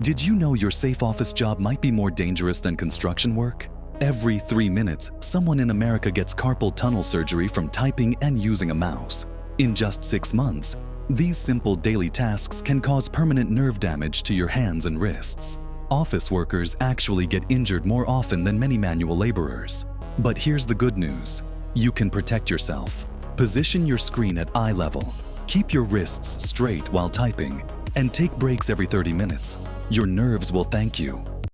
Did you know your safe office job might be more dangerous than construction work? Every 3 minutes, someone in America gets carpal tunnel surgery from typing and using a mouse. In just 6 months, these simple daily tasks can cause permanent nerve damage to your hands and wrists. Office workers actually get injured more often than many manual laborers. But here's the good news. You can protect yourself. Position your screen at eye level. Keep your wrists straight while typing, and take breaks every 30 minutes. Your nerves will thank you.